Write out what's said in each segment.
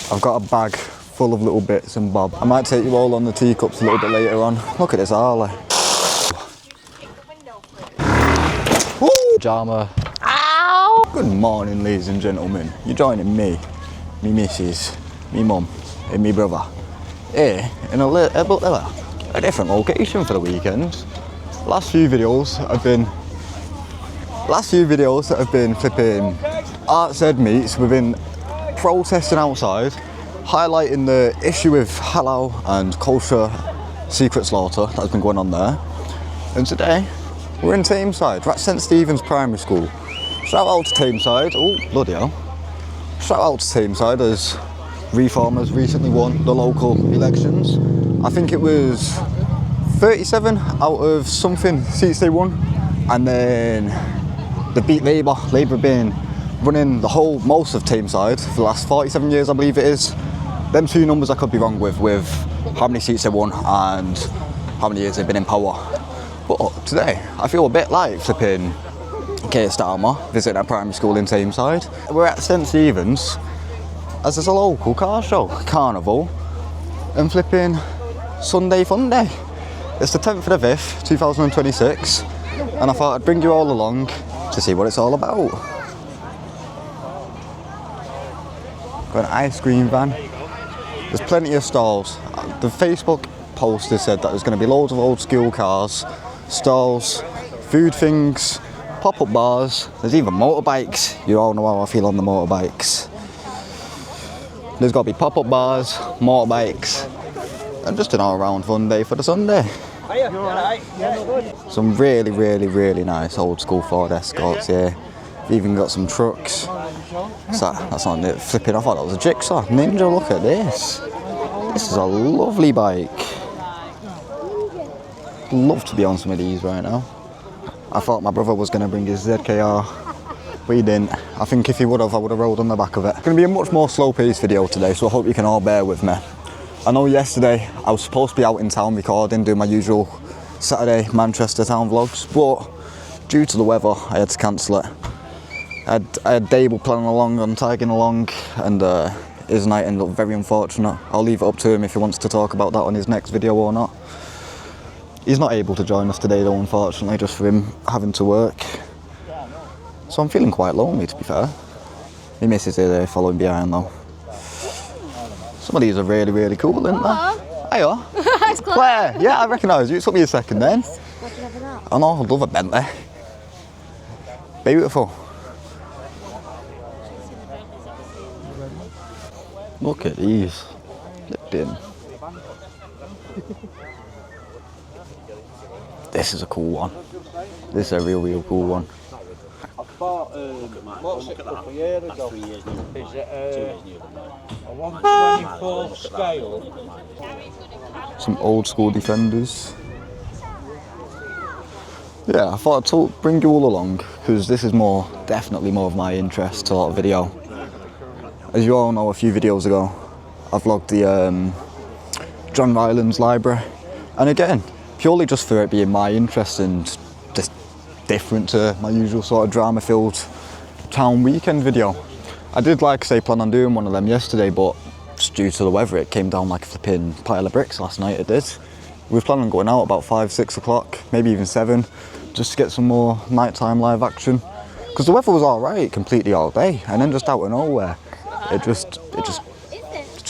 I've got a bag full of little bits and bobs. I might take you all on the teacups a little bit later on. Look at this Harley. Woo! Pajama. Ow! Good morning, ladies and gentlemen. You're joining me, me missus, me mum, and me brother here in a different location for the weekend. Last few videos have been flipping arts ed meets. We've been protesting outside, highlighting the issue with halal and kosher secret slaughter that's been going on there. And today we're in Tameside. We're at St Stephen's Primary School. Shout out to Tameside. Oh, bloody hell. Shout out to Tameside as Reformers recently won the local elections. I think it was 37 out of something seats they won. And then they beat Labour. Labour have been running most of Tameside for the last 47 years, I believe it is. Them two numbers I could be wrong with how many seats they won and how many years they've been in power. But today, I feel a bit like flipping Keir Starmer visiting a primary school in Tameside. We're at St Stephen's, as there's a local car show, carnival, and flipping Sunday Funday. It's the 10th of the 5th, 2026, and I thought I'd bring you all along to see what it's all about. Got an ice cream van. There's plenty of stalls. The Facebook poster said that there's going to be loads of old school cars, stalls, food things, pop-up bars. There's even motorbikes. You all know how I feel on the motorbikes. There's got to be pop-up bars, motorbikes, and just an all-round fun day for the Sunday. Some really, really, really nice old school Ford Escorts here. We've even got some trucks. So that's not it. Flipping, I thought that was a jigsaw. Ninja, look at this. This is a lovely bike. Love to be on some of these right now. I thought my brother was going to bring his ZKR, but he didn't. I think if he would have, I would have rolled on the back of it. It's going to be a much more slow-paced video today, so I hope you can all bear with me. I know yesterday I was supposed to be out in town recording, doing my usual Saturday Manchester town vlogs, but due to the weather, I had to cancel it. I had Dable planning on tagging along, and his night ended up very unfortunate. I'll leave it up to him if he wants to talk about that on his next video or not. He's not able to join us today though, unfortunately, just for him having to work. So I'm feeling quite lonely, to be fair. My missus here following behind though. Some of these are really, really cool, aren't they? Hiya. It's Claire. Claire, yeah, I recognise you. It took me a second then. I know, I love a Bentley. Beautiful. Look at these. Lipton. This is a cool one. This is a real, real cool one. I bought what's it a couple of years ago? Is it a 124 scale? Some old school Defenders. Yeah, I thought I'd bring you all along because this is definitely more of my interest sort of video. As you all know, a few videos ago, I vlogged the John Rylands library, and again, purely just for it being my interest and just different to my usual sort of drama-filled town weekend video. I did, like I say, plan on doing one of them yesterday, but just due to the weather, it came down like a flipping pile of bricks last night, it did. We were planning on going out about 5, 6 o'clock, maybe even 7, just to get some more nighttime live action. Because the weather was alright completely all day, and then just out of nowhere, it just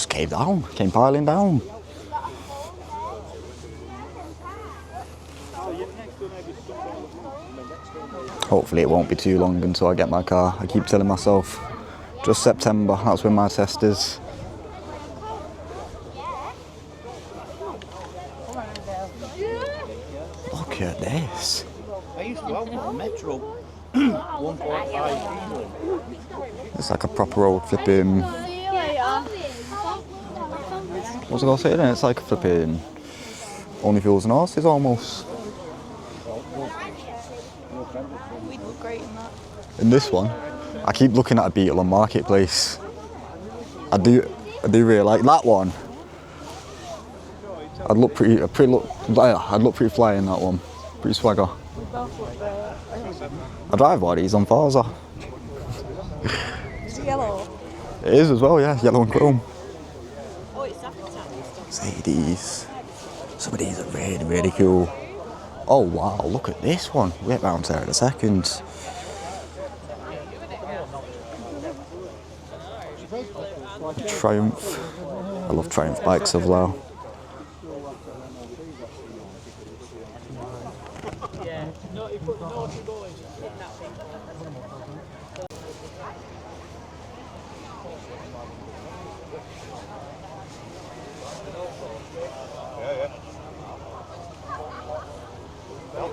came down, came piling down. Hopefully it won't be too long until I get my car. I keep telling myself, just September, that's when my test is. Look at this. I used to have one Metro 1.5 diesel. It's like a proper old flipping... What's I gonna say then? It's like a flipping... Only Fools and Horses almost. We'd look great in that. In this one, I keep looking at a Beetle on Marketplace. I do really like that one. I'd look pretty fly in that one. Pretty swagger. I drive one of these on Forza. Is it yellow? It is as well, yeah, yellow and chrome. See these. Some of these are really, really cool. Oh wow, look at this one. We'll get round there in a second. Triumph. I love Triumph bikes as well.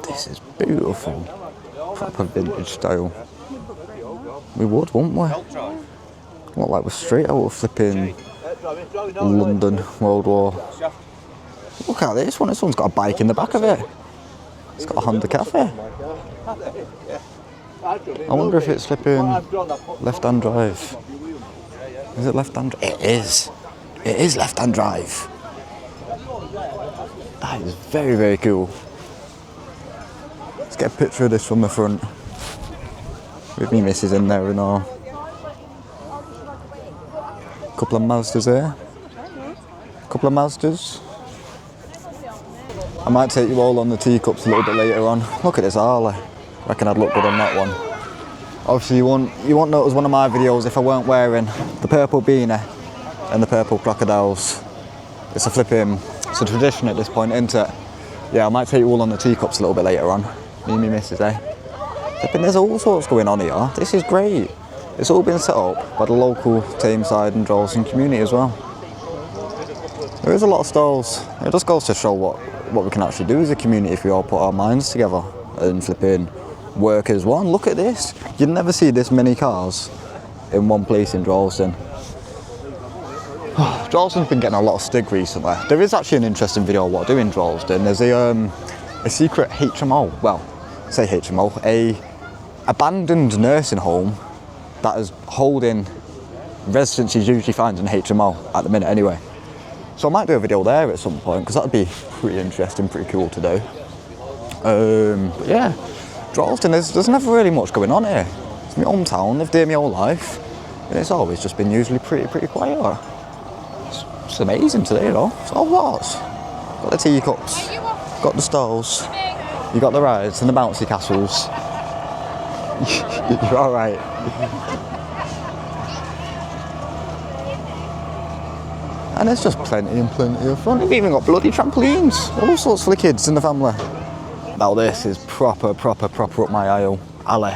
This is beautiful. Proper vintage style. We would, wouldn't we? Look like we're straight out of flipping London World War. Look at this one. This one's got a bike in the back of it. It's got a Honda Cafe. I wonder if it's flipping left-hand drive. Is it left-hand drive? It is. It is left-hand drive. That is very, very cool. Let's get a picture of this from the front. With me missus in there and all. Couple of Mazdas there. Couple of Mazdas. I might take you all on the teacups a little bit later on. Look at this Harley. Reckon I'd look good on that one. Obviously you won't know it was one of my videos if I weren't wearing the purple beanie and the purple crocodiles. It's a tradition at this point, isn't it? Yeah, I might take you all on the teacups a little bit later on. Me and me missus, eh? But there's all sorts going on here. This is great. It's all been set up by the local Tameside and Droylsden community as well. There is a lot of stalls. It just goes to show what we can actually do as a community if we all put our minds together and flipping work as one. Look at this. You'd never see this many cars in one place in Droylsden. Droylsden's been getting a lot of stick recently. There is actually an interesting video of what I do in Droylsden. There's a secret HMO, well, say HMO, a abandoned nursing home that is holding residents you usually find in HMO at the minute anyway. So I might do a video there at some point because that'd be pretty interesting, pretty cool to do. But yeah, Droylsden, there's never really much going on here. It's my hometown, lived here my whole life, and it's always just been usually pretty quiet. It's amazing today though. So what's? Got the teacups, got the stalls, you got the rides and the bouncy castles. You're alright. And there's just plenty and plenty of fun. We've even got bloody trampolines, all sorts for the kids in the family. Now this is proper up my alley.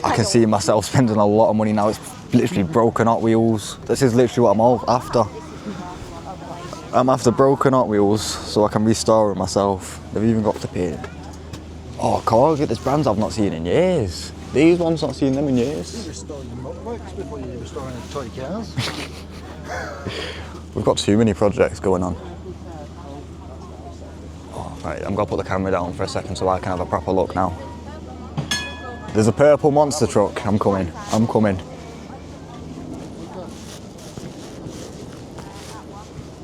I can see myself spending a lot of money now. It's literally broken Hot Wheels. This is literally what I'm all after. I'm after broken Hot Wheels so I can restore it myself. They've even got the paint. Oh, Corgi, there's brands I've not seen in years. These ones, not seen them in years. You're restoring your motorbikes before you're restoring toy cars. We've got too many projects going on. Oh, right, I'm gonna put the camera down for a second so I can have a proper look now. There's a purple monster truck. I'm coming.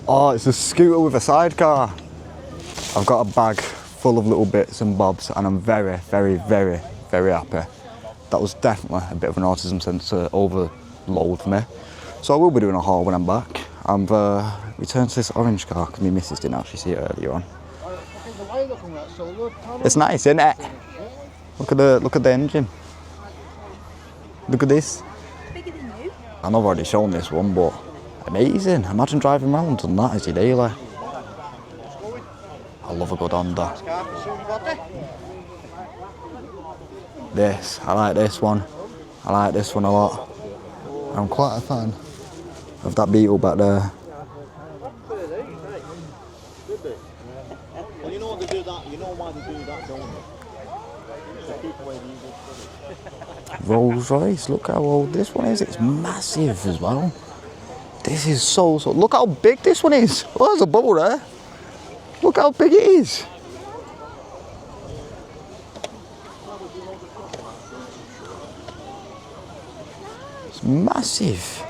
Oh, it's a scooter with a sidecar. I've got a bag full of little bits and bobs and I'm very happy. That was definitely a bit of an autism sensor overload for me. So I will be doing a haul when I'm back. I've returned to this orange car because my missus didn't actually see it earlier on. It's nice, isn't it? Look at the engine. Look at this. Bigger than you. I know I've already shown this one, but amazing. Imagine driving around on that as your daily. I love a good Honda. I like this one. I like this one a lot. I'm quite a fan of that Beetle back there. Well, you know what they do that. You know why they do that, don't they? Rolls Royce, look how old this one is. It's massive as well. This is so. Look how big this one is. Oh, there's a bubble there. Look how big it is. It's massive.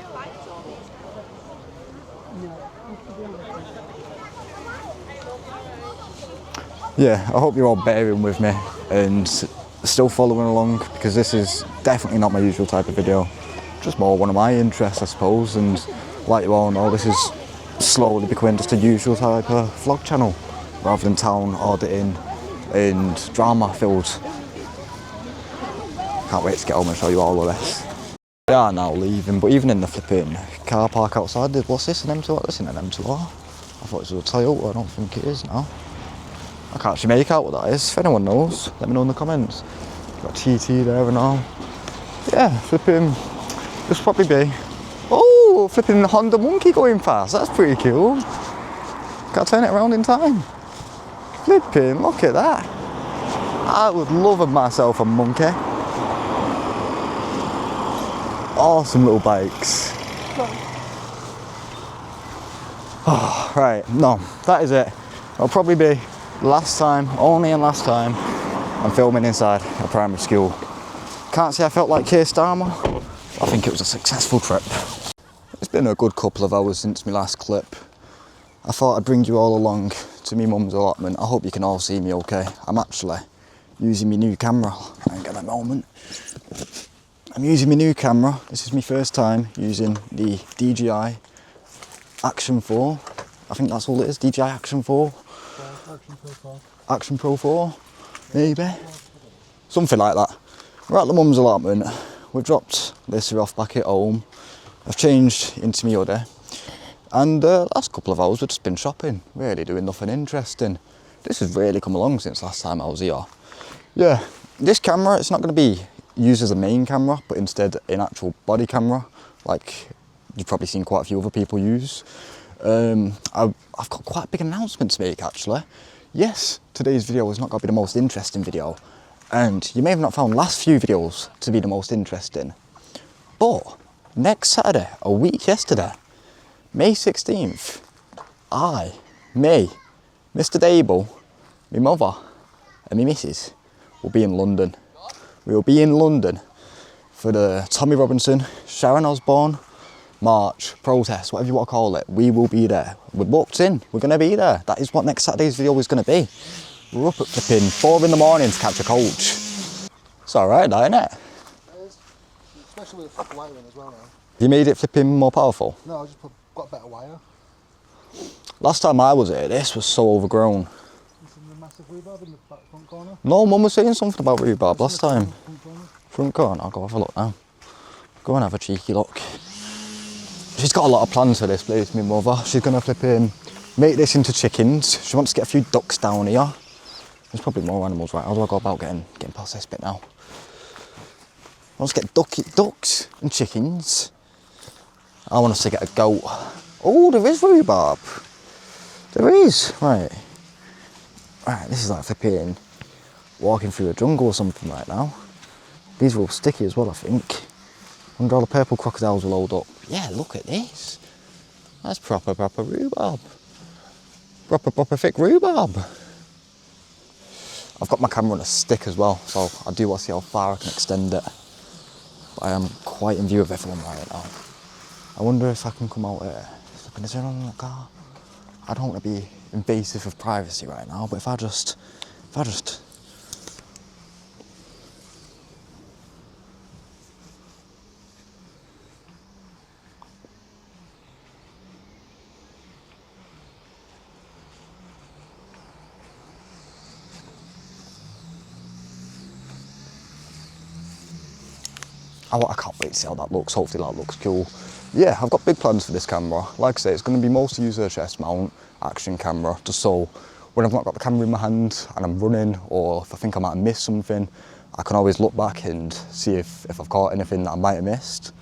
Yeah, I hope you're all bearing with me and still following along because this is definitely not my usual type of video. Just more one of my interests, I suppose, and like you all know, this is slowly becoming just a usual type of vlog channel rather than town auditing and drama filled. Can't wait to get home and show you all of this. We are now leaving, but even in the flipping car park outside, what's this, an M2R? This isn't an M2R. I thought it was a Toyota, I don't think it is now. I can't actually make out what that is. If anyone knows, let me know in the comments. Got TT there and all. Yeah, flipping, this will probably be, oh, flipping the Honda Monkey going fast, that's pretty cool. Can't turn it around in time. Flipping, look at that. I would love myself a monkey. Awesome little bikes. Oh, right, no, that is it. It'll probably be last time, only and last time, I'm filming inside a primary school. Can't say I felt like Keir Starmer. I think it was a successful trip. It's been a good couple of hours since my last clip. I thought I'd bring you all along to my mum's allotment. I hope you can all see me okay. I'm actually using my new camera. Hang on a moment. I'm using my new camera. This is my first time using the DJI Action 4. I think that's all it is, DJI Action 4. Action Pro 4, maybe. Something like that. We're at the mum's allotment. We've dropped Lisa off back at home. I've changed into my hoodie. And last couple of hours we've just been shopping, really doing nothing interesting. This has really come along since last time I was here. Yeah, this camera, it's not going to be used as a main camera, but instead an actual body camera, like you've probably seen quite a few other people use. I've got quite a big announcement to make actually. Yes, today's video is not going to be the most interesting video, and you may have not found last few videos to be the most interesting, but next Saturday, a week yesterday, May 16th, me, Mr. Dable, my mother and my missus will be in London. We will be in London for the Tommy Robinson, Sharon Osbourne March protest, whatever you want to call it. We will be there. We're booked in. We're going to be there. That is what next Saturday's video is going to be. We're up at flipping 4 in the morning to catch a coach. It's alright, isn't it? It is. Especially with the wiring as well now. You made it flipping more powerful? No, I just got a better wire. Last time I was here, this was so overgrown. This is the massive reverb in the back front corner. No, Mum was saying something about rhubarb last time. Front corner. Front corner, I'll go have a look now. Go and have a cheeky look. She's got a lot of plans for this place, my mother. She's going to flipping make this into chickens. She wants to get a few ducks down here. There's probably more animals, right? How do I go about getting past this bit now? I want to get ducks and chickens. I want us to get a goat. Oh, there is rhubarb. There is, right. Right, this is like flipping walking through a jungle or something right now. These are all sticky as well, I think. I wonder all the purple crocodiles will load up. Yeah, look at this. That's proper rhubarb. Proper thick rhubarb. I've got my camera on a stick as well, so I do want to see how far I can extend it. But I am quite in view of everyone right now. I wonder if I can come out here. Is there anyone in the car? I don't want to be invasive of privacy right now, but if I just... I can't wait to see how that looks. Hopefully that looks cool. Yeah, I've got big plans for this camera. Like I say, it's going to be mostly use a chest mount action camera, just so when I've not got the camera in my hand and I'm running, or if I think I might have missed something, I can always look back and see if I've caught anything that I might have missed.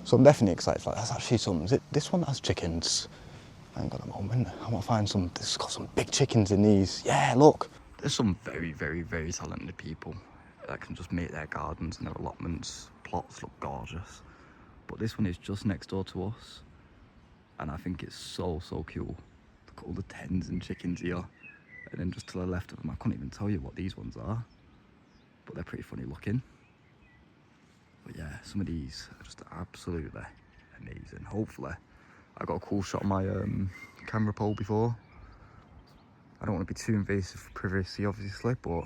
So I'm definitely excited for that. There's actually some, is it this one that has chickens? Hang on a moment, I want to find some, this has got some big chickens in these. Yeah, look. There's some very talented people that can just make their gardens and their allotments, plots look gorgeous. But this one is just next door to us, and I think it's so cool. Look at all the hens and chickens here, and then just to the left of them, I couldn't even tell you what these ones are, but they're pretty funny looking. But yeah, some of these are just absolutely amazing. Hopefully I got a cool shot of my camera pole before. I don't want to be too invasive for privacy obviously, but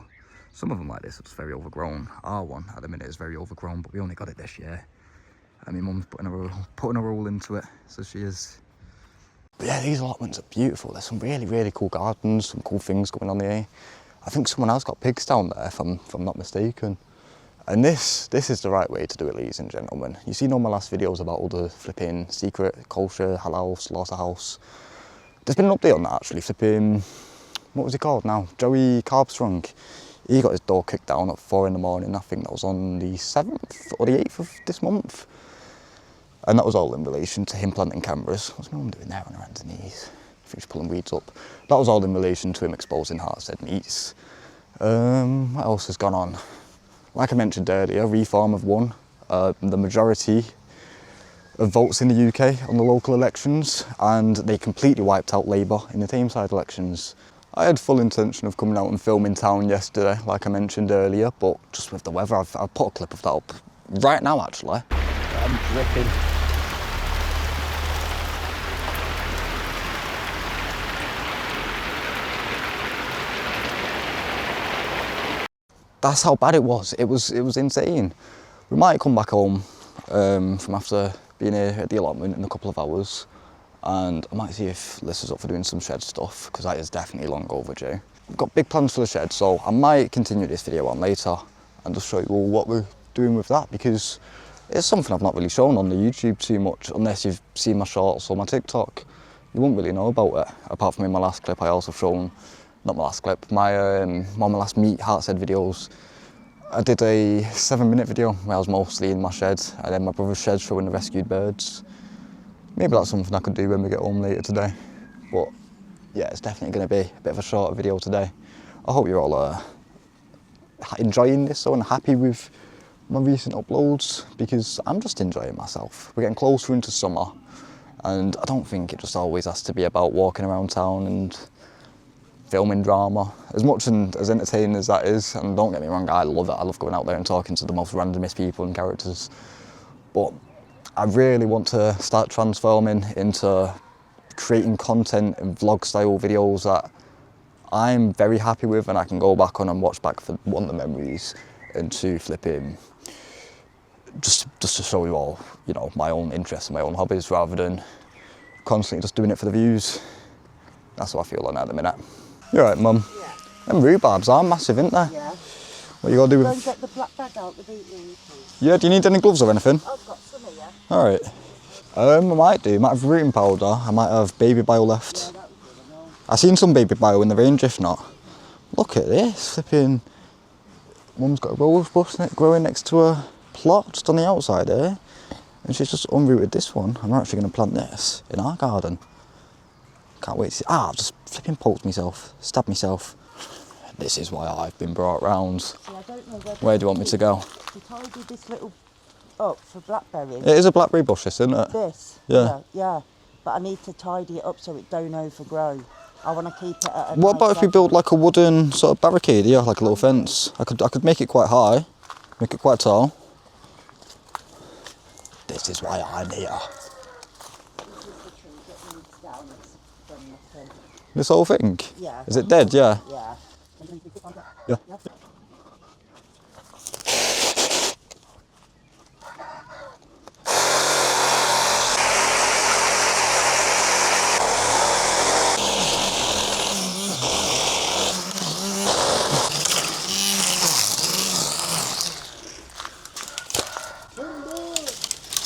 some of them like this are just very overgrown. Our one at the minute is very overgrown, but we only got it this year. And my mum's putting her all into it, so she is. But yeah, these allotments are beautiful. There's some really, really cool gardens, some cool things going on here. I think someone else got pigs down there, if I'm not mistaken. And this is the right way to do it, ladies and gentlemen. You've seen all my last videos about all the flipping secret, kosher, halal, slaughterhouse. There's been an update on that actually, flipping, what was he called now? Joey Carbstrong. He got his door kicked down at 4 in the morning. I think that was on the 7th or the 8th of this month. And that was all in relation to him planting cameras. What's my mum doing there on her hands and knees? I think she's pulling weeds up. That was all in relation to him exposing heart-said meats. What else has gone on? Like I mentioned earlier, Reform have won the majority of votes in the UK on the local elections, and they completely wiped out Labour in the Tameside elections. I had full intention of coming out and filming town yesterday, like I mentioned earlier, but just with the weather, I've put a clip of that up right now actually. I'm dripping. That's how bad it was. It was insane. We might come back home from after being here at the allotment in a couple of hours, and I might see if Liz is up for doing some shed stuff, because that is definitely long overdue. We've got big plans for the shed, so I might continue this video on later and just show you all what we're doing with that, because it's something I've not really shown on the YouTube too much, unless you've seen my shorts or my TikTok. You won't really know about it, apart from in my last clip I also shown, not my last clip, my one of my last meat heart-said videos. I did a 7-minute video where I was mostly in my shed, and then my brother's shed showing the rescued birds. Maybe that's something I could do when we get home later today. But yeah, it's definitely going to be a bit of a shorter video today. I hope you're all enjoying this and happy with my recent uploads, because I'm just enjoying myself. We're getting closer into summer, and I don't think it just always has to be about walking around town and filming drama. As much and as entertaining as that is, and don't get me wrong, I love it. I love going out there and talking to the most randomest people and characters. But I really want to start transforming into creating content and vlog style videos that I'm very happy with, and I can go back on and watch back for one, the memories, and two, flipping, just to show you all, you know, my own interests and my own hobbies, rather than constantly just doing it for the views. That's what I feel on at the minute. You're right, Mum. Yeah. Them rhubarbs are massive, aren't they? Yeah. What you got to do Go and with... get the black bag out, the beetroot, please. Yeah, do you need any gloves or anything? I've got some here. Alright. I might have rooting powder, I might have baby bio left. Yeah, that was good, I know. I seen some baby bio in the range, if not. Look at this, flipping... Mum's got a rose bush growing next to her plot, just on the outside here. And she's just unrooted this one. I'm actually going to plant this in our garden. Can't wait to see... I've just flipping poked myself, stabbed myself. This is why I've been brought round. See, I don't know whether Where do you want me to go? to tidy this little up for blackberries. It is a blackberry bush, isn't it? This? Yeah. Yeah. But I need to tidy it up so it don't overgrow. I want to keep it at a What nice about if we level. build like a wooden sort of barricade here, like a little fence? I could make it quite high, make it quite tall. This is why I'm here. This is the tree that leads down. It's done nothing. This whole thing? Yeah. Is it dead? Yeah. Yeah. Yeah.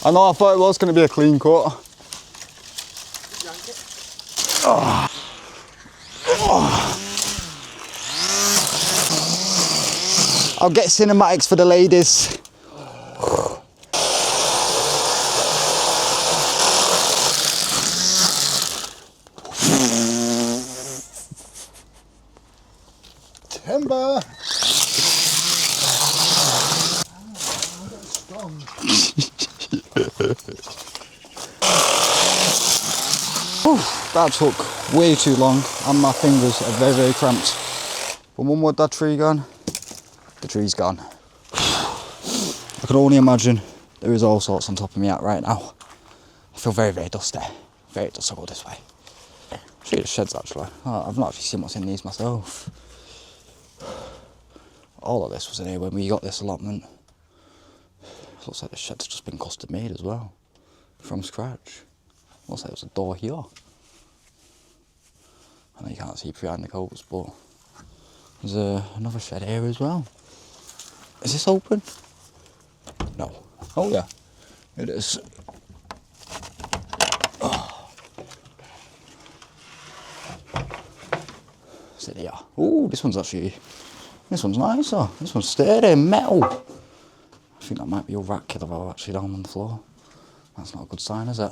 I know, I thought it was going to be a clean cut. Oh. Oh. I'll get cinematics for the ladies. Timber! That took way too long, and my fingers are very, very cramped. But one more that tree gone, the tree's gone. I can only imagine there is all sorts on top of me out right now. I feel very, very dusty. Very dusty. I'll go this way. Show you the sheds actually. Oh, I've not actually seen what's in these myself. All of this was in here when we got this allotment. Looks like the shed's just been custom made as well, from scratch. Looks like there's a door here. I know you can't see behind the coats, but there's another shed here as well. Is this open? No. Oh yeah, it is. Oh. Is it here? Oh, this one's nicer. This one's sturdy, metal. I think that might be a rat killer actually down on the floor. That's not a good sign, is it?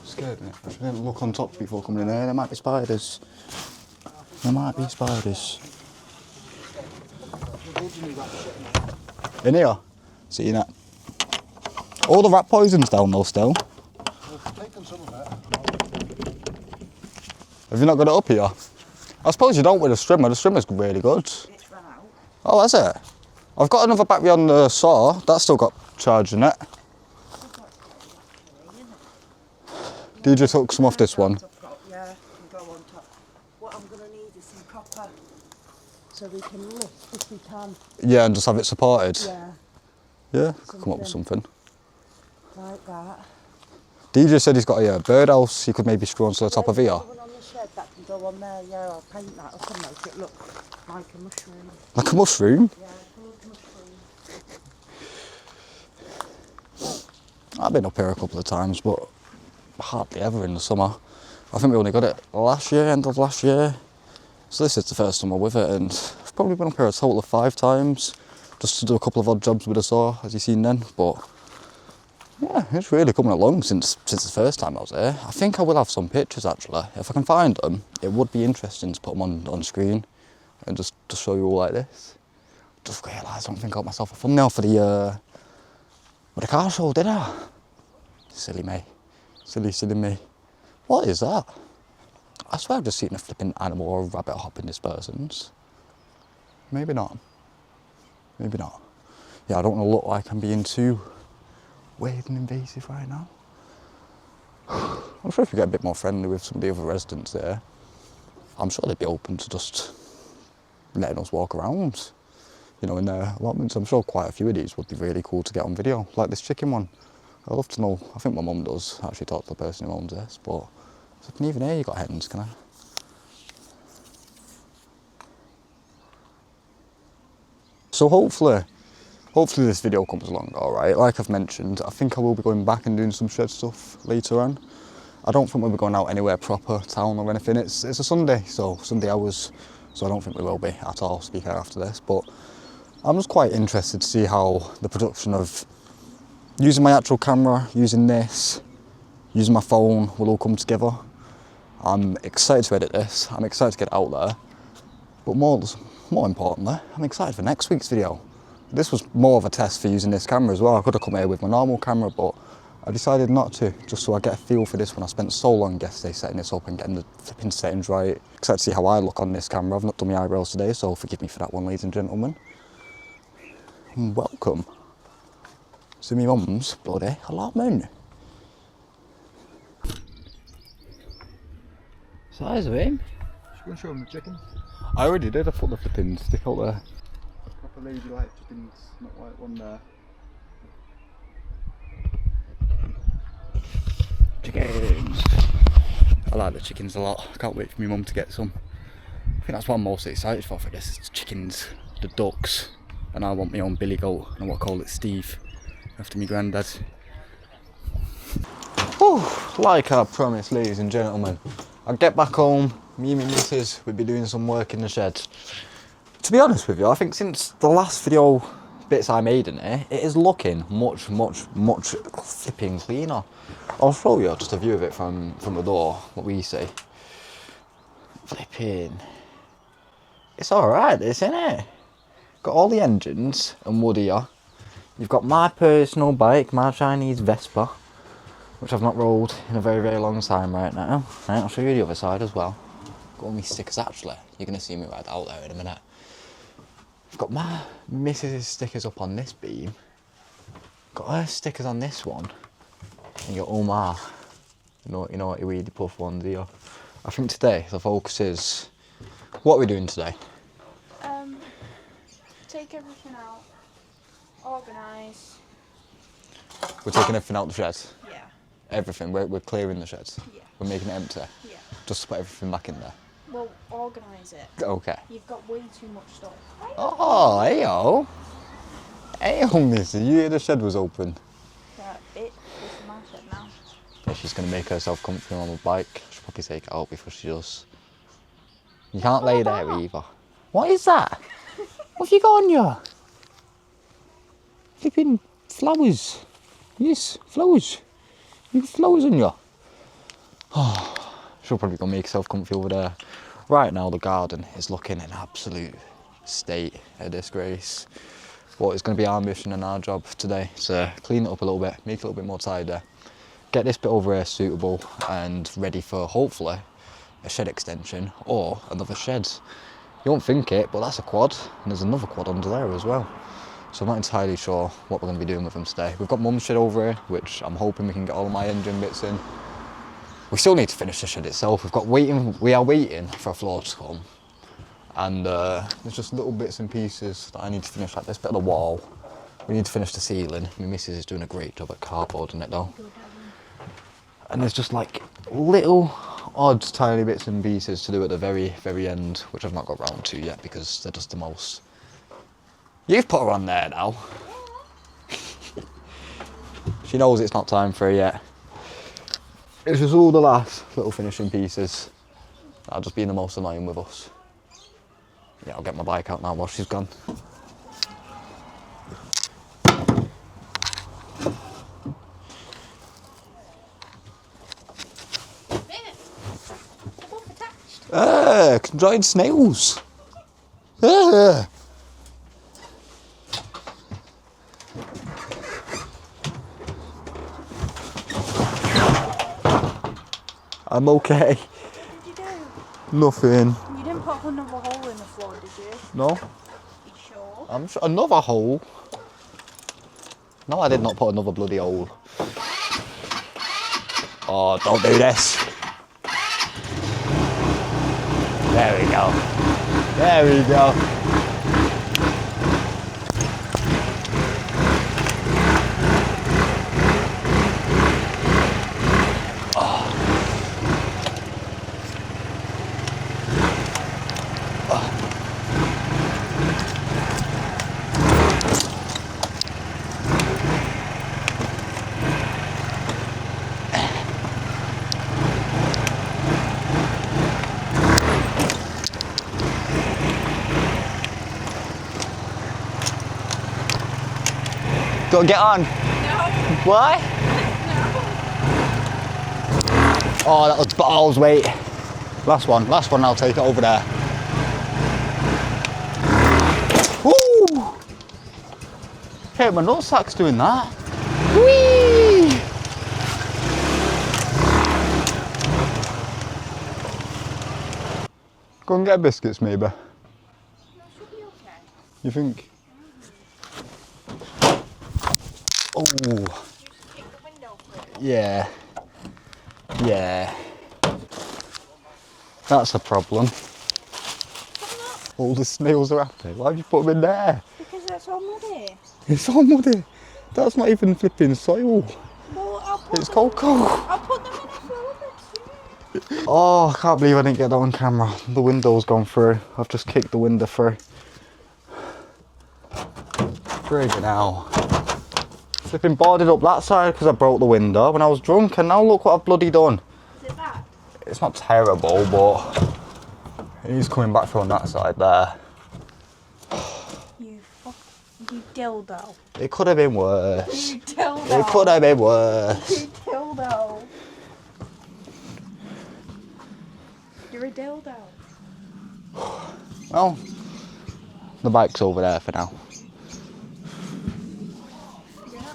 Scared me. I didn't look on top before coming in here. There might be spiders. In here? Seeing that? All the rat poison's down though still. I've taken some of it. Have you not got it up here? I suppose you don't with a strimmer. The strimmer's really good. It's run out. Oh, has it? I've got another battery on the saw. That's still got charge in it. Did you took some off this one? Yeah, can go on top. What I'm going to need is some copper so we can lift if we can. Yeah, and just have it supported. Yeah, Yeah, could come up with something. like that. DJ said he's got a birdhouse he could maybe screw onto the top of here. There's one on the shed that can go on there. Yeah, I'll paint that up and make it look like a mushroom. Like a mushroom? Yeah, coloured mushroom. I've been up here a couple of times, but hardly ever in the summer. I think we only got it last year, end of last year. So this is the first summer with it, and I've probably been up here a total of 5 times, just to do a couple of odd jobs with the saw, as you've seen then. But yeah, it's really coming along since the first time I was here. I think I will have some pictures actually. If I can find them, it would be interesting to put them on screen and just to show you all like this. Just realised I don't think I got myself a thumbnail for the car show, did I? Silly me. Silly me. What is that? I swear I've just seen a flipping animal or a rabbit hop in this person's. Maybe not. Maybe not. Yeah, I don't want to look like I'm being too weird and invasive right now. I'm sure if we get a bit more friendly with some of the other residents there, I'm sure they'd be open to just letting us walk around, you know, in their allotments. I'm sure quite a few of these would be really cool to get on video, like this chicken one. I'd love to know. I think my mum does actually talk to the person who owns this, but I can even hear you got hens, can I? So hopefully this video comes along alright. Like I've mentioned, I think I will be going back and doing some shed stuff later on. I don't think we'll be going out anywhere proper, town or anything. It's a Sunday, so Sunday hours, so I don't think we will be at all, speaking after this. But I'm just quite interested to see how the production of using my actual camera, using this, using my phone will all come together. I'm excited to edit this, I'm excited to get it out there, but more importantly, I'm excited for next week's video. This was more of a test for using this camera as well. I could have come here with my normal camera, but I decided not to, just so I get a feel for this one. I spent so long yesterday setting this up and getting the flipping settings right. Excited to see how I look on this camera. I've not done my eyebrows today, so forgive me for that one, ladies and gentlemen. And welcome to me mum's bloody allotment. Size of him. Just go and show them the chicken. I already did, I put the flipping stick out there. Proper ladylike chickens, not like one there. Chickens. I like the chickens a lot. I can't wait for my mum to get some. I think that's what I'm most excited for this. It's chickens, the ducks, and I want my own billy goat, and I want to call it Steve, after my granddad. Whew, like I promised, ladies and gentlemen, I'd get back home, me and my missus would be doing some work in the shed. To be honest with you, I think since the last video bits I made in it, it is looking much flipping cleaner. I'll show you just a view of it from the door, what we see. Flipping. It's alright, isn't it? Got all the engines and wood here. You've got my personal bike, my Chinese Vespa, which I've not rode in a very long time right now. Right, I'll show you the other side as well. Got all my stickers actually. You're going to see me right out there in a minute. I've got my missus' stickers up on this beam. Got her stickers on this one. And you got all my, you know what you really puff ones here. I think today the focus is, what are we doing today? Take everything out, organise. We're taking everything out the shed. Yeah. Everything. We're clearing the sheds. Yeah. We're making it empty. Yeah. Just to put everything back in there. Well, organise it. Okay. You've got way too much stuff. Oh, hey-o. Hey-o, missy. You hear the shed was open? Yeah, this is my shed now. Yeah, she's going to make herself comfy on the bike. She'll probably take it out before she does. You can't lay there either. What is that? What have you got on you? Flipping flowers. Yes, flowers. You got flowers on you. Oh, she'll probably go make herself comfy over there. Right now the garden is looking in absolute state, a disgrace. But it's going to be our mission and our job today to clean it up a little bit, make it a little bit more tidy, get this bit over here suitable and ready for hopefully a shed extension or another shed. You won't think it, but that's a quad and there's another quad under there as well. So I'm not entirely sure what we're going to be doing with them today. We've got Mum's shed over here, which I'm hoping we can get all of my engine bits in. We still need to finish the shed itself. We are waiting for a floor to come. And there's just little bits and pieces that I need to finish, like this bit of the wall. We need to finish the ceiling. My missus is doing a great job at cardboarding it though. And there's just like little odd tiny bits and pieces to do at the very, very end, which I've not got round to yet because they're just the most. You've put her on there now. She knows it's not time for her yet. It's just all the last little finishing pieces that'll just be the most annoying with us. Yeah, I'll get my bike out now while she's gone. Dried snails. I'm okay. What did you do? Nothing. You didn't put another hole in the floor, did you? No? You sure? I'm sure. Another hole? No, I did not put another bloody hole. Oh, don't do this. There we go. There we go. Gotta get on. No. Why? No. Oh, that was balls, wait. Last one, I'll take it over there. Woo! Hey, my nutsack's doing that. Whee! Go and get biscuits, maybe. No, she'll be okay. You think? Oh. Just kick the window through. Yeah. Yeah. That's a problem. All the snails are happy. Why have you put them in there? Because that's all muddy. It's all muddy. That's not even flipping soil. Well, I'll put It's them, cocoa. I'll put them in a flower bed. Oh, I can't believe I didn't get that on camera. The window's gone through. I've just kicked the window through. Friggin' hell. Flipping boarded up that side because I broke the window when I was drunk, and now look what I've bloody done. Is it bad? It's not terrible, but he's coming back from that side there. You dildo. It could have been worse. You dildo. It could have been worse. You dildo. You're a dildo. Well, the bike's over there for now.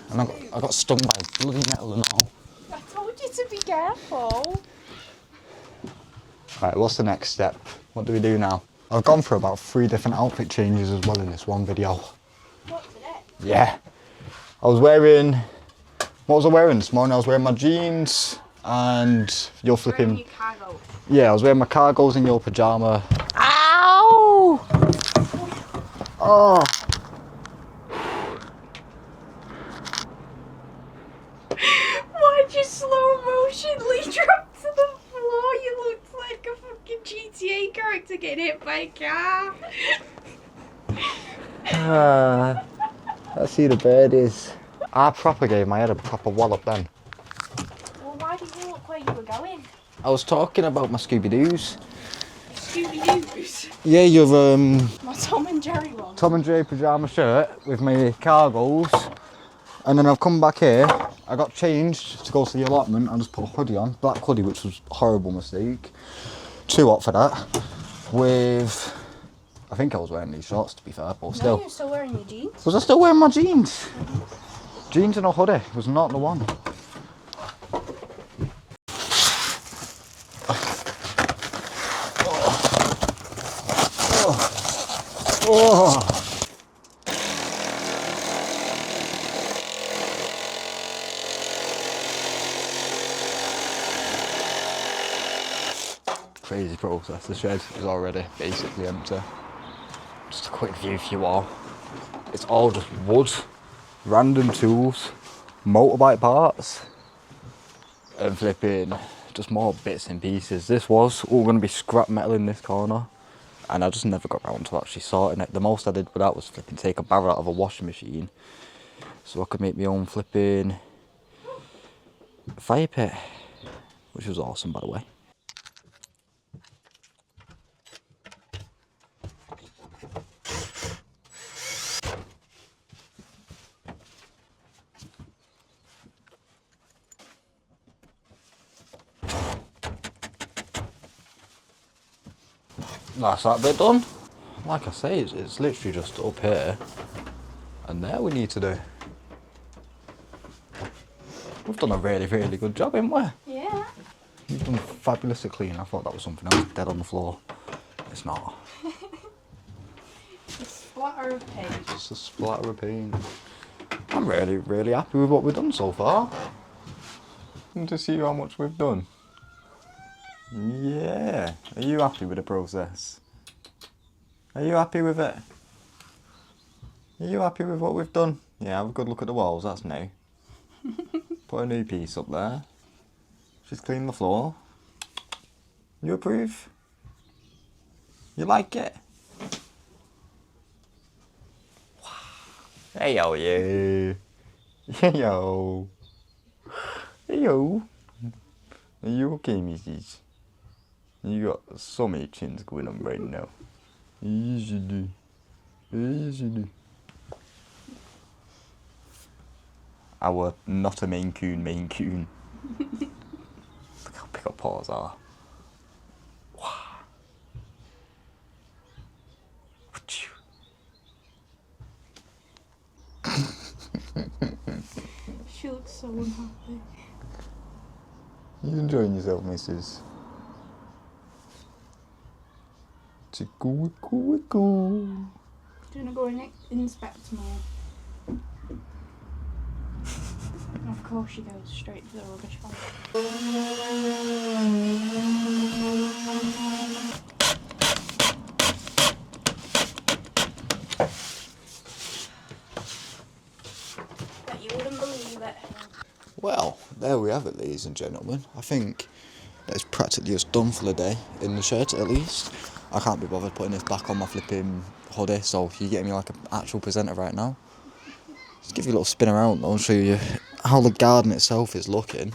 And I got stung by a bloody nettle and all. I told you to be careful. Right, what's the next step? What do we do now? I've gone through about 3 different outfit changes as well in this one video. What, today? Yeah. I was wearing... What was I wearing this morning? I was wearing my jeans and you're flipping... Wearing your cargo. Yeah, I was wearing my cargos and your pyjama. Ow! Oh. Why'd you slow to get hit by a car. I see the birdies. I proper gave my head a proper wallop then. Well, why did you look where you were going? I was talking about my Scooby-Doos. Scooby-Doo's. Yeah, your My Tom and Jerry one. Tom and Jerry pyjama shirt with my cargos. And then I've come back here. I got changed to go to the allotment. I just put a hoodie on, black hoodie, which was a horrible mistake. Too hot for that. With, I think I was wearing these shorts to be fair, but still. No, you're still wearing your jeans. Was I still wearing my jeans? Jeans and a hoodie was not the one. Oh. Crazy process. The shed is already basically empty. Just a quick view for you all. It's all just wood, random tools, motorbike parts, and flipping just more bits and pieces. This was all going to be scrap metal in this corner, and I just never got around to actually sorting it. The most I did with that was flipping take a barrel out of a washing machine so I could make my own flipping fire pit, which was awesome by the way. That's that bit done. Like I say, it's literally just up here and there we need to do. We've done a really, really good job, haven't we? Yeah. You've done fabulously clean. I thought that was something else dead on the floor. It's not. A splatter of paint. It's just a splatter of paint. I'm really, really happy with what we've done so far. And to see how much we've done. Yeah. Are you happy with the process? Are you happy with it? Are you happy with what we've done? Yeah, have a good look at the walls, that's new. Put a new piece up there. Just clean the floor. You approve? You like it? Wow. Hey yo, you. Hey yo. Hey yo. Are you okay, Mrs.? You got some itchings going on right now. Yes, you do. Yes, you do. Our not a Maine Coon. Look how big our paws are. Wow. She looks so unhappy. You enjoying yourself, missus? Tickle, wickle, wickle. Do you want to go and inspect more? Of course she goes straight to the rubbish bag. Bet you wouldn't believe it. Well, there we have it, ladies and gentlemen. I think that's practically us done for the day, in the shed at least. I can't be bothered putting this back on my flipping hoodie, so you're getting me like an actual presenter right now. Just give you a little spin around though and show you how the garden itself is looking.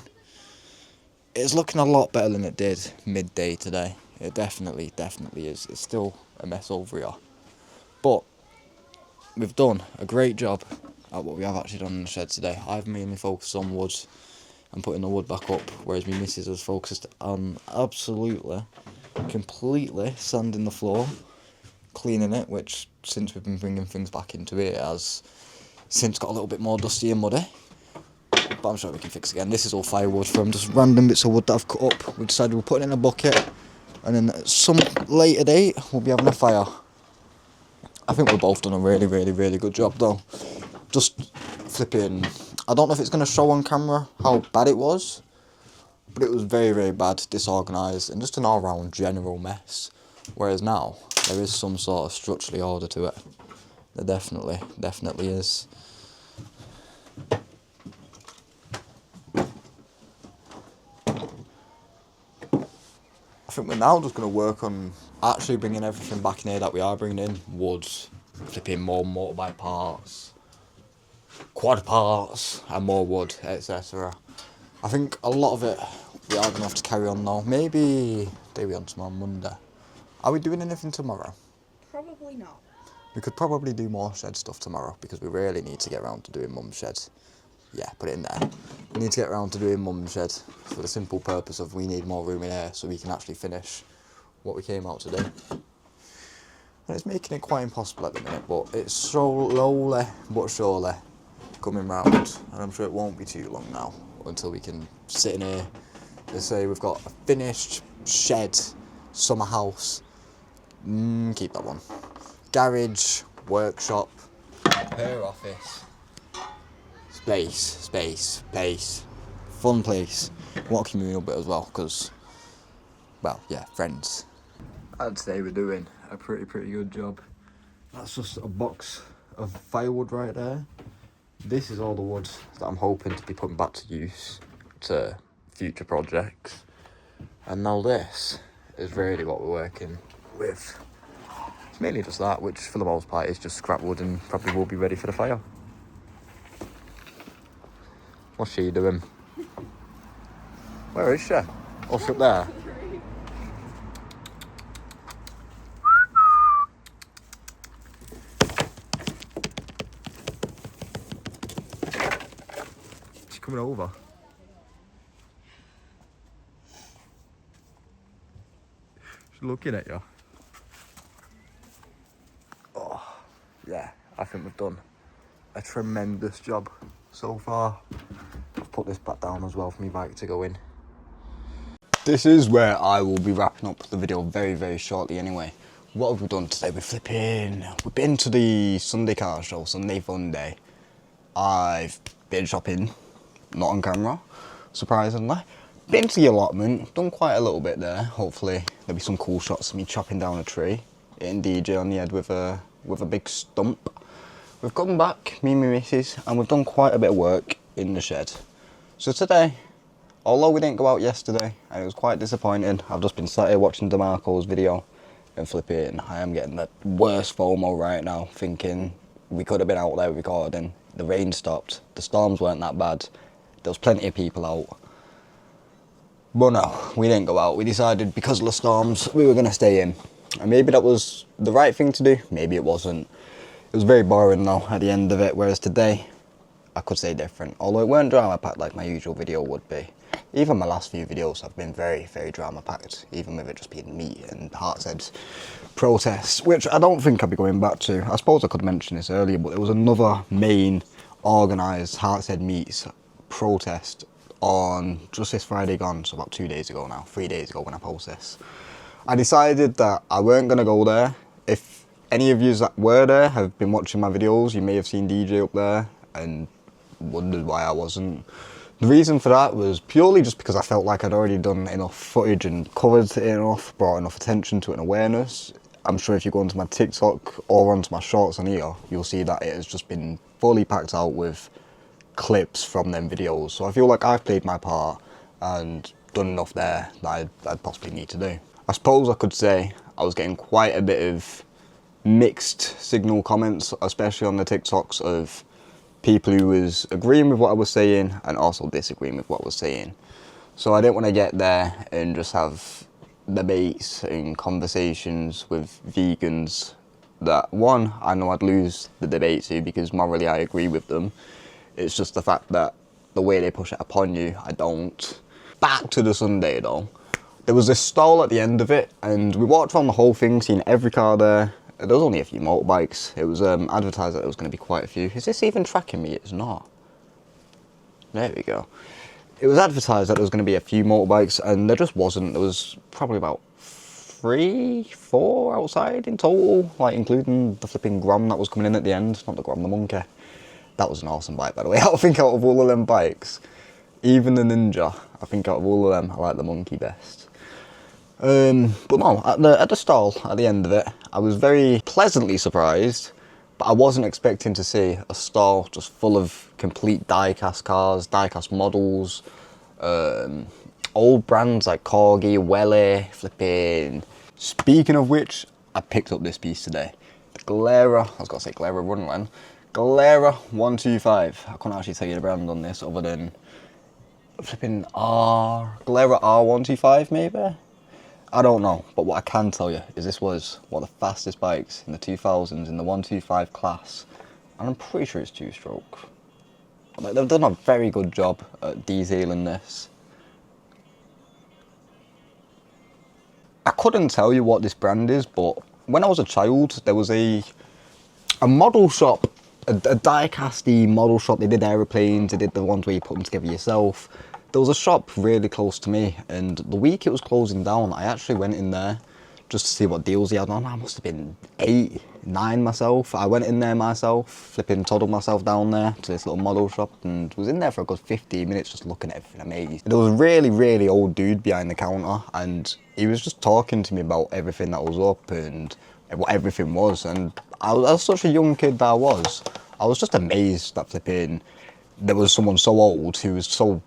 It's looking a lot better than it did midday today. It definitely is. It's still a mess over here. But we've done a great job at what we have actually done in the shed today. I've mainly focused on wood and putting the wood back up, whereas my missus has focused on absolutely, completely sanding the floor, cleaning it, which since we've been bringing things back into it has since got a little bit more dusty and muddy. But I'm sure we can fix it again. This is all firewood from just random bits of wood that I've cut up. We decided we'll put it in a bucket and then at some later date we'll be having a fire. I think we've both done a really good job though. Just flipping, I don't know if it's going to show on camera how bad it was, but it was very bad, disorganised and just an all round general mess. Whereas now there is some sort of structurally order to it. There definitely is. I think we're now just going to work on actually bringing everything back in here that we are bringing in. Wood, flipping more motorbike parts, quad parts, and more wood, etc. I think a lot of it we are going to have to carry on now. Maybe day we on tomorrow, Monday. Are we doing anything tomorrow? Probably not. We could probably do more shed stuff tomorrow because we really need to get around to doing mum's shed. Yeah, put it in there. We need to get around to doing mum's shed for the simple purpose of we need more room in here so we can actually finish what we came out to do. And it's making it quite impossible at the minute, but it's slowly but surely coming round. And I'm sure it won't be too long now until we can sit in here and say we've got a finished shed, summer house. Keep that one. Garage, workshop, her office, space, fun place. What a communal bit as well, because, well, yeah, friends. I'd say we're doing a pretty good job. That's just a box of firewood right there. This is all the wood that I'm hoping to be putting back to use to future projects. And now this is really what we're working with. It's mainly just that, which for the most part is just scrap wood and probably will be ready for the fire. What's she doing? Where is she? Oh, she's up there. She's coming over. She's looking at you. Yeah, I think we've done a tremendous job so far. I've put this back down as well for my bike to go in. This is where I will be wrapping up the video very shortly anyway. What have we done today? We've been to the Sunday car show, Sunday Funday. I've been shopping, not on camera, surprisingly. Been to the allotment, done quite a little bit there. Hopefully there'll be some cool shots of me chopping down a tree, hitting DJ on the head with a big stump. We've come back, me and my missus, and we've done quite a bit of work in the shed. So today, although we didn't go out yesterday, and it was quite disappointing, I've just been sat here watching DeMarco's video and flipping. I am getting the worst FOMO right now, thinking we could have been out there recording. The rain stopped, the storms weren't that bad, there was plenty of people out. But no, we didn't go out. We decided because of the storms, we were going to stay in. And maybe that was the right thing to do, maybe it wasn't. It was very boring though at the end of it, whereas today, I could say different. Although it weren't drama packed like my usual video would be. Even my last few videos have been very drama packed, even with it just being me and Heartseed's protests, which I don't think I'll be going back to. I suppose I could mention this earlier, but there was another main organised Heartseed Meets protest on just this Friday gone, so about 2 days ago now, 3 days ago when I post this. I decided that I weren't going to go there. If any of you that were there have been watching my videos, you may have seen DJ up there and wondered why I wasn't. The reason for that was purely just because I felt like I'd already done enough footage and covered it enough, brought enough attention to it and awareness. I'm sure if you go onto my TikTok or onto my shorts on here, you'll see that it has just been fully packed out with clips from them videos. So I feel like I've played my part and done enough there that I'd possibly need to do. I suppose I could say I was getting quite a bit of mixed signal comments, especially on the TikToks, of people who was agreeing with what I was saying and also disagreeing with what I was saying. So I didn't want to get there and just have debates and conversations with vegans that, one, I know I'd lose the debate to because morally I agree with them. It's just the fact that the way they push it upon you, I don't. Back to the Sunday though. There was this stall at the end of it and we walked around the whole thing, seeing every car there. There was only a few motorbikes. It was advertised that there was going to be quite a few. Is this even tracking me? It's not. There we go. It was advertised that there was going to be a few motorbikes and there just wasn't. There was probably about 3, 4 outside in total, like including the flipping Grom that was coming in at the end. Not the Grom, the Monkey. That was an awesome bike, by the way. I think out of all of them bikes, even the Ninja, I think out of all of them, I like the Monkey best. But no, at the stall, at the end of it, I was very pleasantly surprised, but I wasn't expecting to see a stall just full of complete die-cast cars, die-cast models, old brands like Corgi, Welly, flipping Speaking of which, I picked up this piece today. The Glera, I was going to say Glera Runland. Glera 125. I couldn't actually tell you the brand on this other than flipping Glera R125 maybe? I don't know, but what I can tell you is this was one of the fastest bikes in the 2000s in the 125 class, and I'm pretty sure it's 2-stroke. Like, they've done a very good job at detailing this. I couldn't tell you what this brand is, but when I was a child, there was a model shop, a die-casty model shop. They did aeroplanes, they did the ones where you put them together yourself. There was a shop really close to me, and the week it was closing down, I actually went in there just to see what deals he had on. I must have been 8, 9 myself. I went in there myself, flipping toddled myself down there to this little model shop, and was in there for a good 15 minutes just looking at everything amazing. There was a really, really old dude behind the counter, and he was just talking to me about everything that was up and what everything was. And I was such a young kid that I was just amazed that flipping there was someone so old who was so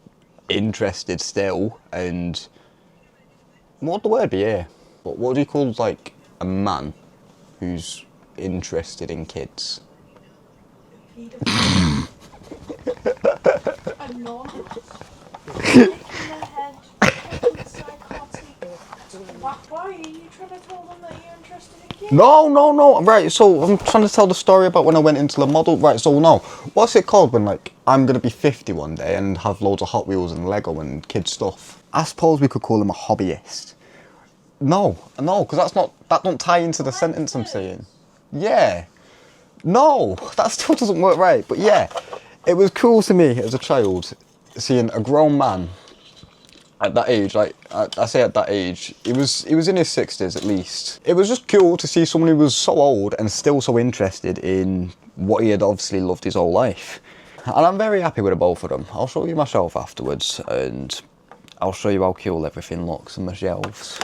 interested still. And what would the word be here? But what do you call like a man who's interested in kids? A non. In the head. Psychotic. Why are you trying to tell them that you're interested in kids? No. Right, so I'm trying to tell the story about when I went into the model. Right, so no. What's it called when, like, I'm going to be 50 one day and have loads of Hot Wheels and Lego and kid stuff? I suppose we could call him a hobbyist. No, because that don't tie into the sentence I'm saying. Yeah. No, that still doesn't work right. But yeah, it was cool to me as a child seeing a grown man at that age. Like I say at that age, he was in his 60s at least. It was just cool to see someone who was so old and still so interested in what he had obviously loved his whole life. And I'm very happy with both of them. I'll show you my shelf afterwards, and I'll show you how cool everything looks on the shelves.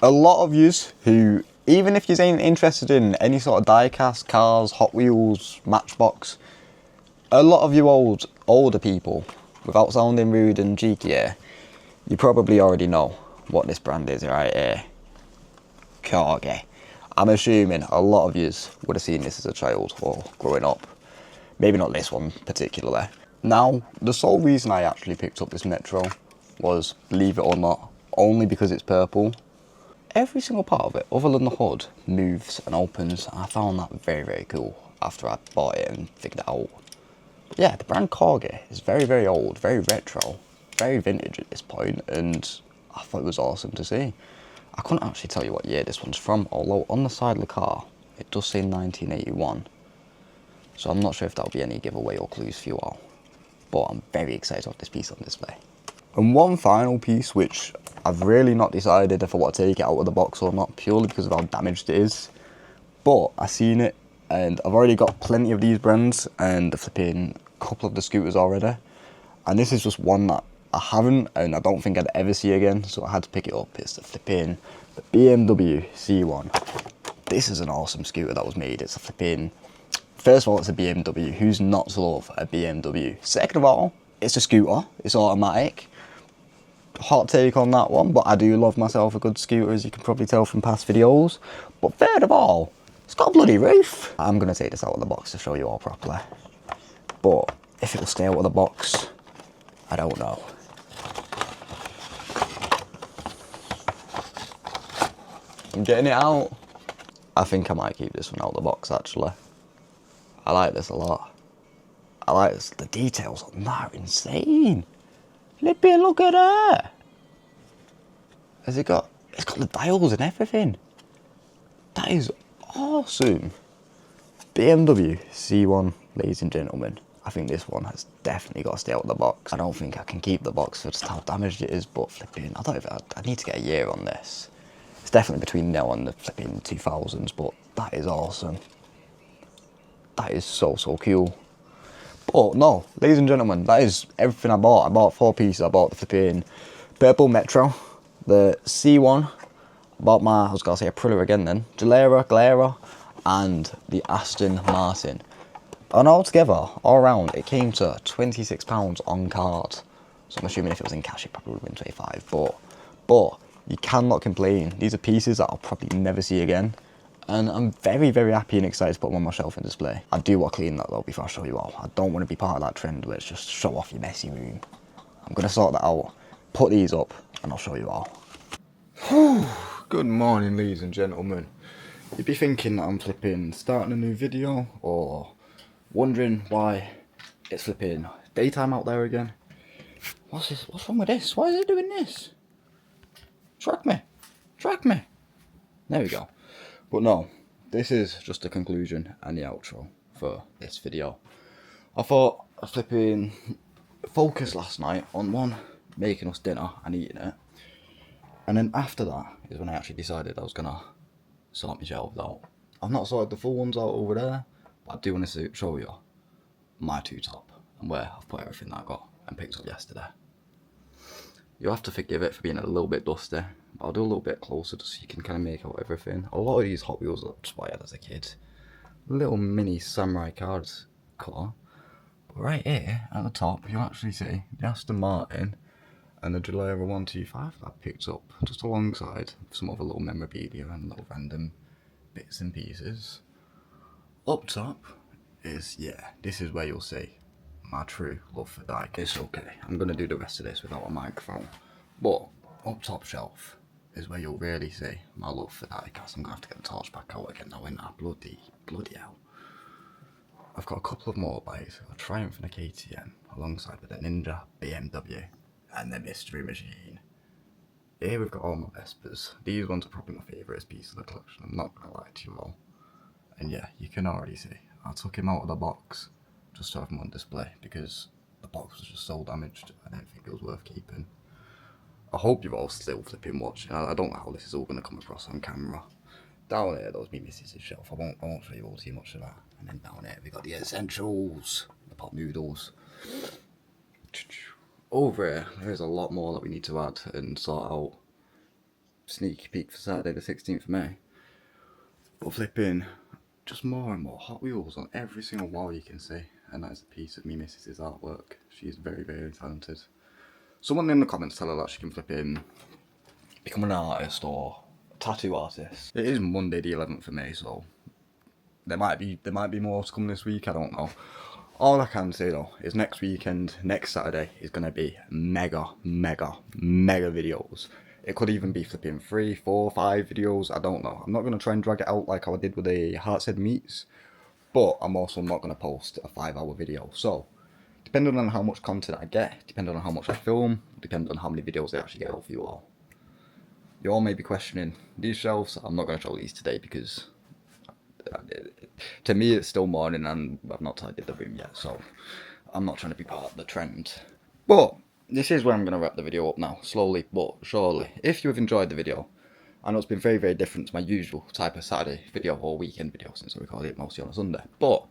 A lot of yous who, even if you ain't interested in any sort of die-cast, cars, Hot Wheels, Matchbox, a lot of you older people, without sounding rude and cheeky here, you probably already know what this brand is right here. Corgi. I'm assuming a lot of yous would have seen this as a child or growing up. Maybe not this one particularly. Now, the sole reason I actually picked up this Metro was, believe it or not, only because it's purple. Every single part of it, other than the hood, moves and opens, and I found that very, very cool after I bought it and figured it out. But yeah, the brand Corgi is very, very old, very retro, very vintage at this point, and I thought it was awesome to see. I couldn't actually tell you what year this one's from, although on the side of the car, it does say 1981. So I'm not sure if that'll be any giveaway or clues for you all. But I'm very excited to have this piece on display. And one final piece, which I've really not decided if I want to take it out of the box or not, purely because of how damaged it is. But I seen it, and I've already got plenty of these brands, and a flipping couple of the scooters already. And this is just one that I haven't, and I don't think I'd ever see again, so I had to pick it up. It's the flipping BMW C1. This is an awesome scooter that was made. It's a flipping, first of all, it's a BMW. Who's not to love a BMW? Second of all, it's a scooter. It's automatic. Hot take on that one, but I do love myself a good scooter, as you can probably tell from past videos. But third of all, it's got a bloody roof. I'm going to take this out of the box to show you all properly. But if it'll stay out of the box, I don't know. I'm getting it out. I think I might keep this one out of the box actually. I like this a lot. I like this. The details on that are insane. Flipping, look at that. Has it got, it's got the dials and everything. That is awesome. BMW C1, ladies and gentlemen. I think this one has definitely got to stay out of the box. I don't think I can keep the box for just how damaged it is, but flipping, I don't know if I need to get a year on this. It's definitely between now and the flipping 2000s, but that is awesome. That is so, so cool. But no, ladies and gentlemen, that is everything I bought. I bought 4 pieces. I bought the flipping purple Metro, the C1, I bought my, I was going to say Aprilia again then, Glera, and the Aston Martin. And altogether, all around, it came to £26 on card. So I'm assuming if it was in cash, it probably would have been 25. But You cannot complain. These are pieces that I'll probably never see again. And I'm very, very happy and excited to put them on my shelf and display. I do want to clean that though before I show you all. I don't want to be part of that trend where it's just show off your messy room. I'm going to sort that out, put these up, and I'll show you all. Good morning, ladies and gentlemen. You'd be thinking that I'm flipping starting a new video, or wondering why it's flipping daytime out there again. What's this? What's wrong with this? Why is it doing this? Track me. Track me. There we go. But no, this is just the conclusion and the outro for this video. I thought I flipping focused last night on one, making us dinner and eating it. And then after that is when I actually decided I was gonna sort my shelves out. I've not sorted the full ones out over there, but I do want to show you my two top and where I've put everything that I got and picked up yesterday. You'll have to forgive it for being a little bit dusty. I'll do a little bit closer just so you can kind of make out everything. A lot of these Hot Wheels are just what I had as a kid. Little mini samurai cars car. But right here at the top you'll actually see the Aston Martin and the Droylsden 125 that I picked up just alongside some other little memorabilia and little random bits and pieces. Up top is, yeah, this is where you'll see my true love for Dyke. It's okay, I'm going to do the rest of this without a microphone. But up top shelf is where you'll really see my love for Dyke. I'm going to have to get the torch back out again now, ain't I? Bloody hell. I've got a couple of motorbikes, a Triumph and a KTM, alongside with a Ninja, BMW, and the Mystery Machine. Here we've got all my Vespers. These ones are probably my favourite piece of the collection, I'm not going to lie to you all. And yeah, you can already see, I took him out of the box just to have him on display because the box was just so damaged, I didn't think it was worth keeping. I hope you're all still flipping watching. I don't know how this is all going to come across on camera. Down here, that was me missus' shelf. I won't show you all too much of that. And then down here, we got the essentials, the pot noodles. Over here, there's a lot more that we need to add and sort out. Sneaky peek for Saturday the 16th of May. But flipping, just more and more Hot Wheels on every single wall you can see. And that is a piece of me missus' artwork. She's very, very talented. Someone in the comments tell her that she can flip in, become an artist or a tattoo artist. It is Monday the 11th of May, so there might be more to come this week, I don't know. All I can say though is next weekend, next Saturday, is going to be mega videos. It could even be flipping 3, 4, 5 videos, I don't know. I'm not going to try and drag it out like how I did with the Heart's Meets, but I'm also not going to post a 5-hour video. So depending on how much content I get, depending on how much I film, depending on how many videos I actually get out for you all. You all may be questioning these shelves. I'm not going to show these today because to me it's still morning and I've not tidied the room yet, so I'm not trying to be part of the trend. But this is where I'm going to wrap the video up now, slowly but surely. If you have enjoyed the video, I know it's been very, very different to my usual type of Saturday video or weekend video since I recorded it mostly on a Sunday, but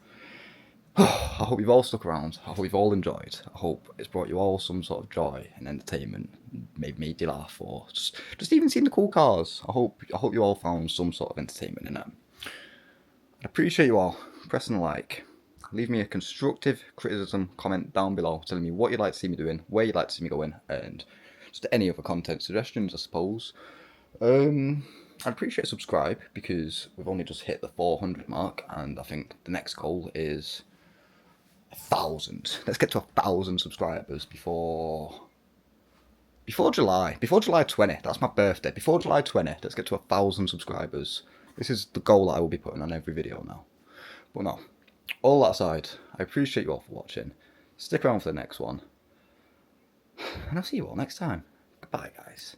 I hope you've all stuck around, I hope you've all enjoyed, I hope it's brought you all some sort of joy and entertainment, maybe made you laugh or just even seen the cool cars. I hope you all found some sort of entertainment in it. I appreciate you all pressing a like, leave me a constructive criticism comment down below telling me what you'd like to see me doing, where you'd like to see me going, and just any other content suggestions I suppose. I'd appreciate a subscribe because we've only just hit the 400 mark and I think the next goal is 1,000. Let's get to 1,000 subscribers before July 20. That's my birthday. Before July 20, let's get to 1,000 subscribers. This is the goal that I will be putting on every video now. But no, all that aside, I appreciate you all for watching. Stick around for the next one, and I'll see you all next time. Goodbye, guys.